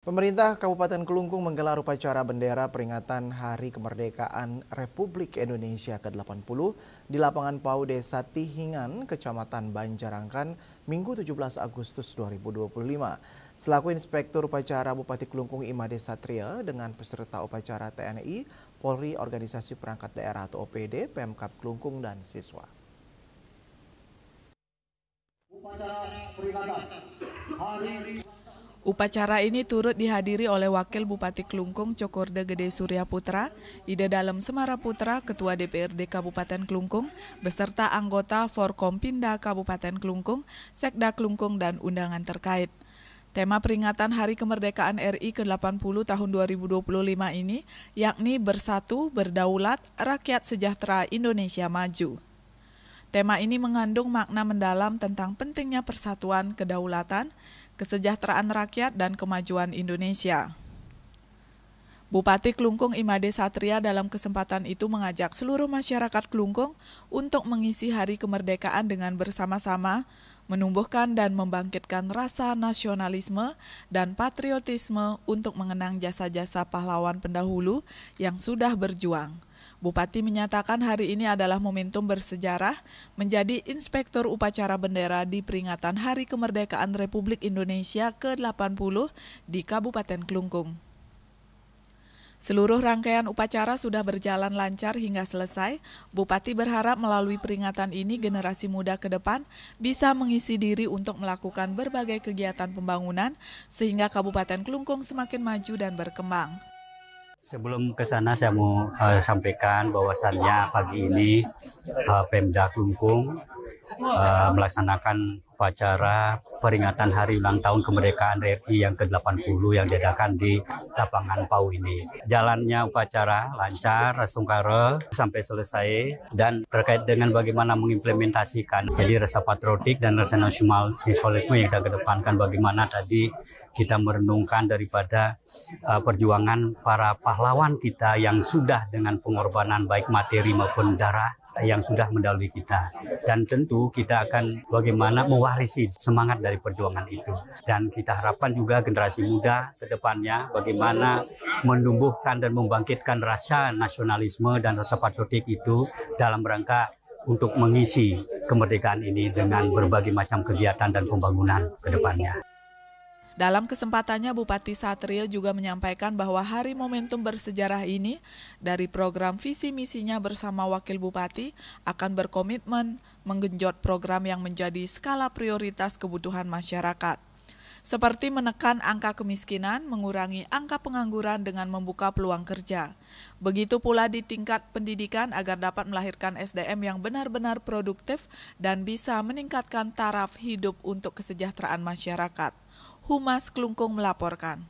Pemerintah Kabupaten Kelungkung menggelar upacara bendera peringatan Hari Kemerdekaan Republik Indonesia ke-80 di lapangan PAU Desa Tihingan, Kecamatan Banjarangkan, Minggu 17 Agustus 2025. Selaku Inspektur Upacara Bupati Kelungkung Imade Satria dengan peserta upacara TNI, Polri, Organisasi Perangkat Daerah atau OPD, Pemkab Kelungkung, dan siswa. Upacara ini turut dihadiri oleh Wakil Bupati Kelungkung Cokorde Gede Surya Putra, Ida Dalem Semara Putra, Ketua DPRD Kabupaten Kelungkung, beserta anggota Forkompinda Kabupaten Kelungkung, Sekda Kelungkung, dan undangan terkait. Tema peringatan Hari Kemerdekaan RI ke-80 tahun 2025 ini yakni Bersatu, Berdaulat, Rakyat Sejahtera, Indonesia Maju. Tema ini mengandung makna mendalam tentang pentingnya persatuan, kedaulatan, kesejahteraan rakyat, dan kemajuan Indonesia. Bupati Kelungkung Imade Satria dalam kesempatan itu mengajak seluruh masyarakat Kelungkung untuk mengisi Hari Kemerdekaan dengan bersama-sama menumbuhkan dan membangkitkan rasa nasionalisme dan patriotisme untuk mengenang jasa-jasa pahlawan pendahulu yang sudah berjuang. Bupati menyatakan hari ini adalah momentum bersejarah menjadi inspektur upacara bendera di peringatan Hari Kemerdekaan Republik Indonesia ke-80 di Kabupaten Kelungkung. Seluruh rangkaian upacara sudah berjalan lancar hingga selesai. Bupati berharap melalui peringatan ini generasi muda ke depan bisa mengisi diri untuk melakukan berbagai kegiatan pembangunan sehingga Kabupaten Kelungkung semakin maju dan berkembang. Sebelum ke sana saya mau sampaikan bahwasannya pagi ini Pemda Kelungkung melaksanakan upacara peringatan Hari Ulang Tahun Kemerdekaan RI yang ke-80 yang diadakan di lapangan PAU ini. Jalannya upacara lancar, sungkara sampai selesai, dan terkait dengan bagaimana mengimplementasikan jadi rasa patriotik dan rasa nasionalisme yang kita kedepankan, bagaimana tadi kita merenungkan daripada perjuangan para pahlawan kita yang sudah dengan pengorbanan baik materi maupun darah yang sudah mendahului kita, dan tentu kita akan bagaimana mewarisi semangat dari perjuangan itu, dan kita harapkan juga generasi muda ke depannya bagaimana menumbuhkan dan membangkitkan rasa nasionalisme dan rasa patriotik itu dalam rangka untuk mengisi kemerdekaan ini dengan berbagai macam kegiatan dan pembangunan ke depannya. Dalam kesempatannya, Bupati Satria juga menyampaikan bahwa hari momentum bersejarah ini dari program visi misinya bersama Wakil Bupati akan berkomitmen menggenjot program yang menjadi skala prioritas kebutuhan masyarakat. Seperti menekan angka kemiskinan, mengurangi angka pengangguran dengan membuka peluang kerja. Begitu pula di tingkat pendidikan agar dapat melahirkan SDM yang benar-benar produktif dan bisa meningkatkan taraf hidup untuk kesejahteraan masyarakat. Humas Kelungkung melaporkan.